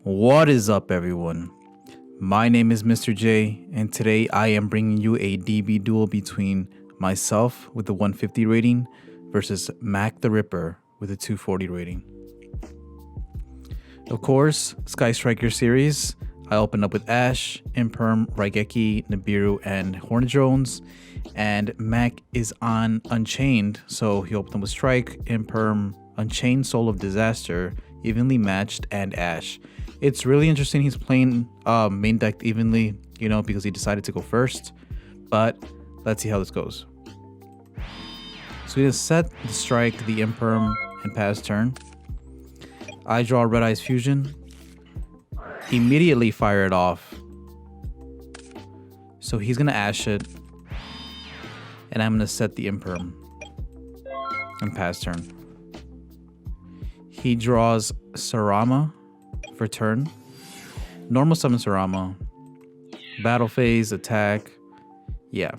What is up, everyone? My name is Mr. J, and today I am bringing you a DB duel between myself with the 150 rating versus Mac the Ripper with a 240 rating. Of course, Sky Striker series. I opened up with Ashe, Imperm, Raigeki, Nibiru, and Hornet Drones, and Mac is on Unchained, so he opened up with Strike, Imperm, Unchained, Soul of Disaster, evenly matched, and Ashe. It's really interesting he's playing main deck evenly, because he decided to go first, but let's see how this goes. So we just set the Strike, the Imperm, and pass turn. I draw Red Eyes Fusion. Immediately fire it off. So he's gonna Ashe it. And I'm gonna set the Imperm. And pass turn. He draws Sarama for turn. Normal summon Sarama. Battle phase, attack. Yeah.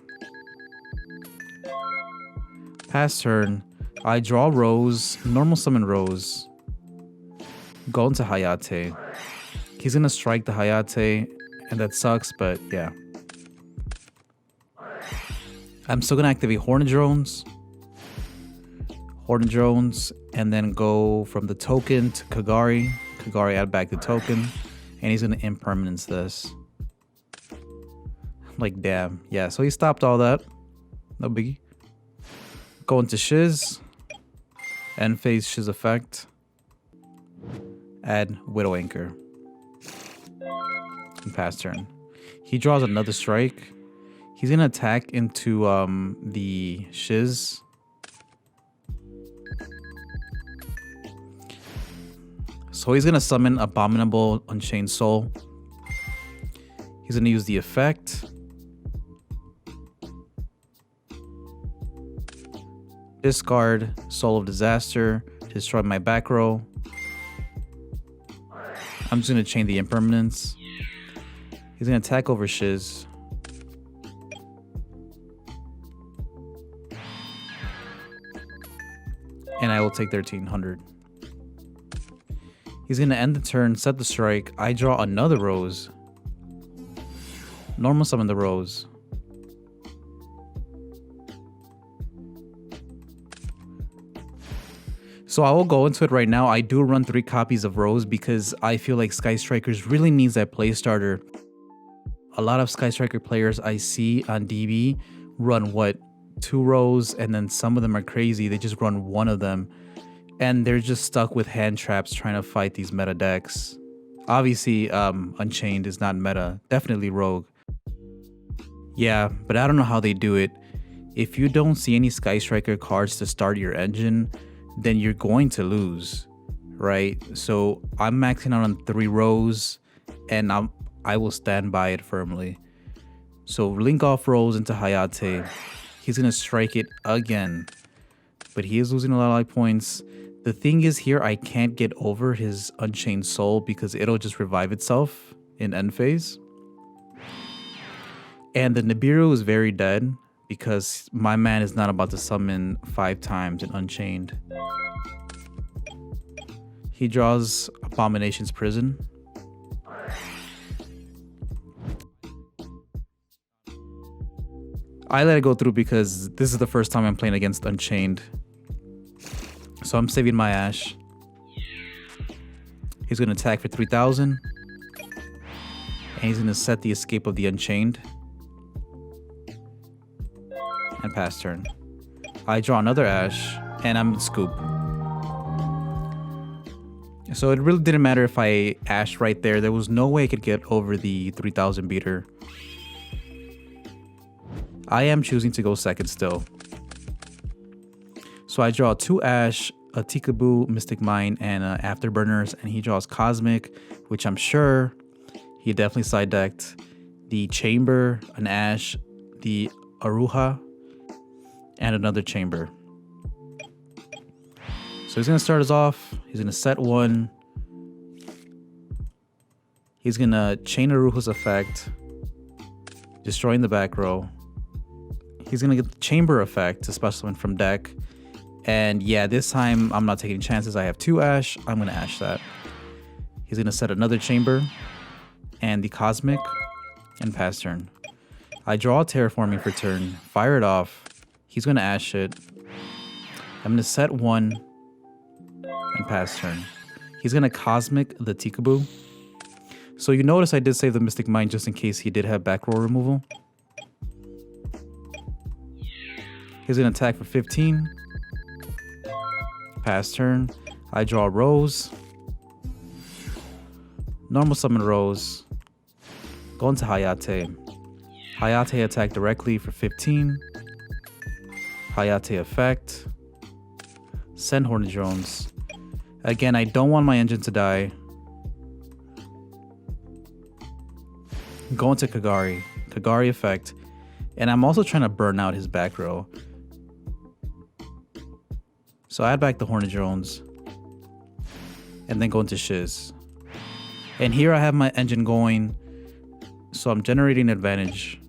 Pass turn. I draw Roze. Normal summon Roze. Go into Hayate. He's gonna strike the Hayate, and that sucks, but yeah. I'm still gonna activate Hornet Drones. And then go from the token to Kagari. Kagari add back the token, and he's gonna impermanence this. Like, damn. Yeah, so he stopped all that. No biggie. Go into Shiz. End phase Shiz effect. Add Widow Anchor. And pass turn. He draws another strike. He's gonna attack into the Shiz. So he's gonna summon Abominable Unchained Soul. He's gonna use the effect. Discard Soul of Disaster to destroy my back row. I'm just gonna chain the impermanence. He's gonna attack over Shiz. And I will take 1300. He's gonna end the turn, set the strike. I draw another Roze. Normal summon the Roze. So I will go into it right now. I do run 3 copies of Roze because I feel like Sky Strikers really needs that play starter. A lot of Sky Striker players I see on DB run 2 Roze, and then some of them are crazy. They just run 1 of them, and they're just stuck with hand traps trying to fight these meta decks. Obviously, Unchained is not meta. Definitely Rogue. Yeah, but I don't know how they do it. If you don't see any Sky Striker cards to start your engine, then you're going to lose, right? So I'm maxing out on 3 Roze, and I will stand by it firmly. So link off Roze into Hayate. He's gonna strike it again, but he is losing a lot of life points. The thing is here, I can't get over his Unchained Soul because it'll just revive itself in end phase. And the Nibiru is very dead because my man is not about to summon 5 times in Unchained. He draws Abomination's Prison. I let it go through because this is the first time I'm playing against Unchained. So I'm saving my Ashe. He's going to attack for 3000. And he's going to set the Escape of the Unchained. And pass turn. I draw another Ashe, and I'm in scoop. So it really didn't matter if I Ashe right there. There was no way I could get over the 3000 beater. I am choosing to go second still. So I draw 2 Ashe, a Tikaboo, Mystic Mine, and Afterburners, and he draws Cosmic, which I'm sure he definitely side decked. The Chamber, an Ashe, the Aruha, and another Chamber. So he's gonna start us off. He's gonna set 1. He's gonna chain Aruha's effect, destroying the back row. He's gonna get the Chamber effect to special summon from deck. And yeah, this time I'm not taking chances. I have 2 Ashe. I'm gonna Ashe that. He's gonna set another chamber and the cosmic and pass turn. I draw a terraforming for turn, fire it off. He's gonna ash it. I'm gonna set one and pass turn. He's gonna cosmic the Tikaboo. So you notice I did save the Mystic Mine just in case he did have back row removal. He's gonna attack for 15. Pass turn. I draw Roze. Normal summon Roze. Go into Hayate. Hayate attack directly for 15. Hayate effect. Send Hornet Drones. Again, I don't want my engine to die. Go into Kagari. Kagari effect. And I'm also trying to burn out his back row. So add back the Hornet Drones. And then go into Shiz. And here I have my engine going. So I'm generating advantage.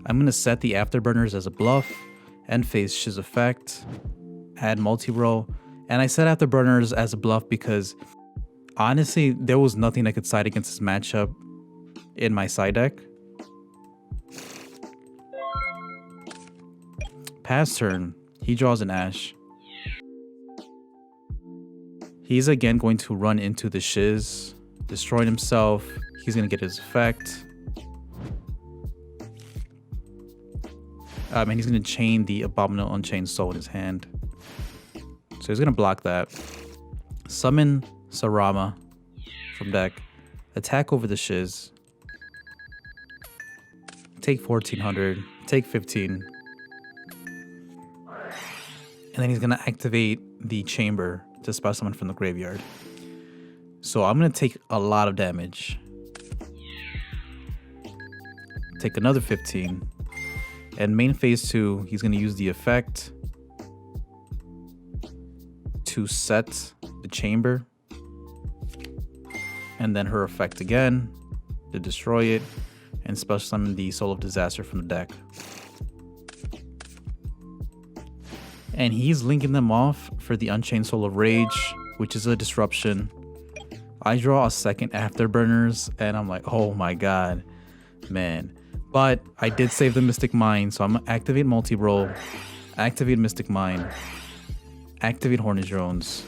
I'm going to set the Afterburners as a bluff. End phase Shiz effect. Add multi-row. And I set Afterburners as a bluff because honestly, there was nothing that could side against this matchup in my side deck. Pass turn. He draws an Ash. He's again going to run into the Shiz, destroying himself. He's going to get his effect. And he's going to chain the Abominable Unchained Soul in his hand. So he's going to block that. Summon Sarama from deck. Attack over the Shiz. Take 1400. Take 15. And then he's going to activate the chamber to spell summon from the graveyard. So I'm going to take a lot of damage. Take another 15. And main phase 2, he's going to use the effect to set the chamber. And then her effect again to destroy it and special summon the Soul of Disaster from the deck. And he's linking them off for the Unchained Soul of Rage, which is a disruption. I draw a second Afterburners, and I'm like, oh my god, man. But I did save the Mystic Mine, so I'm going to activate multi-roll, activate Mystic Mine, activate Hornet Drones,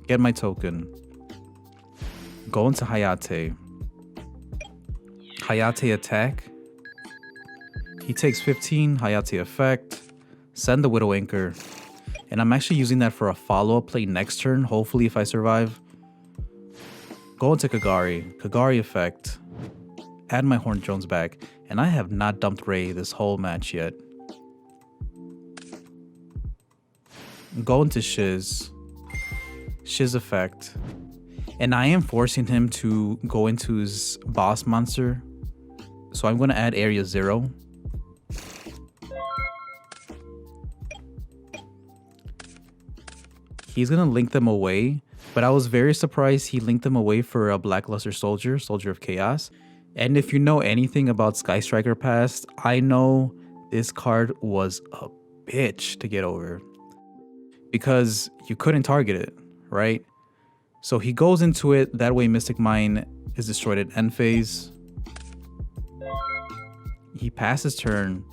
get my token, go into Hayate. Hayate attack. He takes 15, Hayate effect, send the Widow Anchor. And I'm actually using that for a follow-up play next turn, hopefully if I survive. Go into Kagari. Kagari effect. Add my Hornet Drones back. And I have not dumped Raye this whole match yet. Go into Shiz. Shiz effect. And I am forcing him to go into his boss monster. So I'm going to add area 0. He's going to link them away. But I was very surprised he linked them away for a Blackluster Soldier, Soldier of Chaos. And if you know anything about Sky Striker past, I know this card was a bitch to get over. Because you couldn't target it, right? So he goes into it, that way Mystic Mine is destroyed at end phase. He passes turn,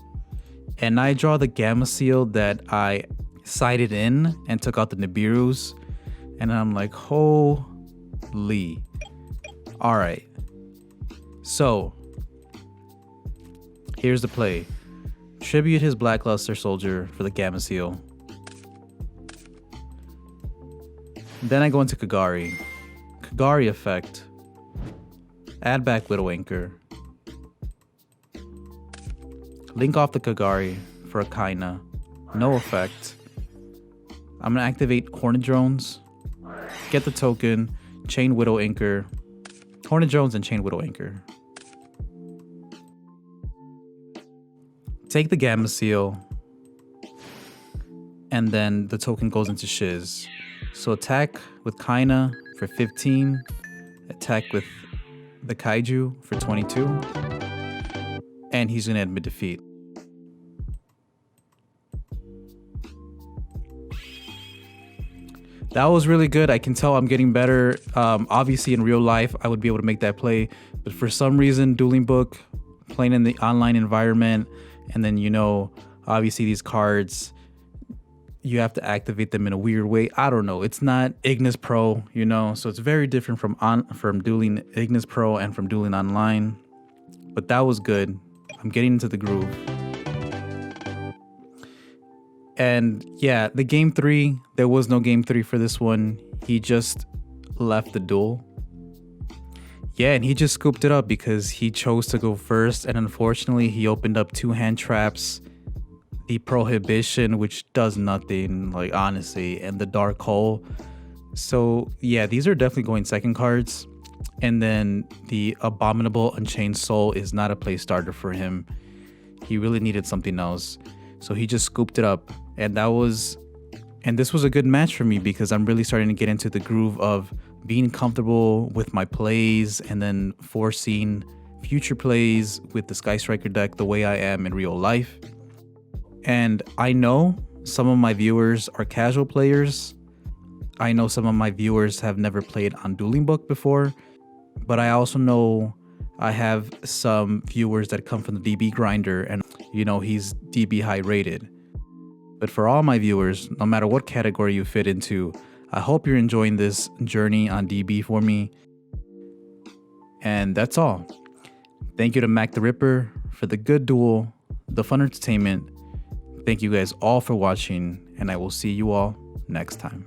and I draw the Gamma Seal that I sided in and took out the Nibiru's. And I'm like, holy. Alright. So, here's the play. Tribute his Blackluster Soldier for the Gamma Seal. Then I go into Kagari. Kagari effect. Add back Widow Anchor. Link off the Kagari for a Kaina. No effect. I'm going to activate Hornet Drones. Get the token. Chain Widow Anchor. Hornet Drones and Chain Widow Anchor. Take the Gamma Seal. And then the token goes into Shiz. So attack with Kaina for 15. Attack with the Kaiju for 22. And he's going to admit defeat. That was really good. I can tell I'm getting better. Obviously, in real life, I would be able to make that play. But for some reason, Dueling Book, playing in the online environment, and then, obviously these cards, you have to activate them in a weird way. I don't know. It's not Ignis Pro, so it's very different from Dueling Ignis Pro and from Dueling Online. But that was good. I'm getting into the groove. And yeah, the game 3, there was no game 3 for this one. He just left the duel. Yeah, and he just scooped it up because he chose to go first. And unfortunately, he opened up 2 hand traps, the Prohibition, which does nothing, like, honestly, and the Dark Hole. So yeah, these are definitely going second cards. And then the Abominable Unchained Soul is not a play starter for him. He really needed something else. So he just scooped it up. And this was a good match for me because I'm really starting to get into the groove of being comfortable with my plays and then foreseeing future plays with the Sky Striker deck the way I am in real life. And I know some of my viewers are casual players. I know some of my viewers have never played on Dueling Book before, but I also know I have some viewers that come from the DB grinder and he's DB high rated. But for all my viewers, no matter what category you fit into, I hope you're enjoying this journey on DB for me. And that's all. Thank you to Mac the Ripper for the good duel, the fun entertainment. Thank you guys all for watching, and I will see you all next time.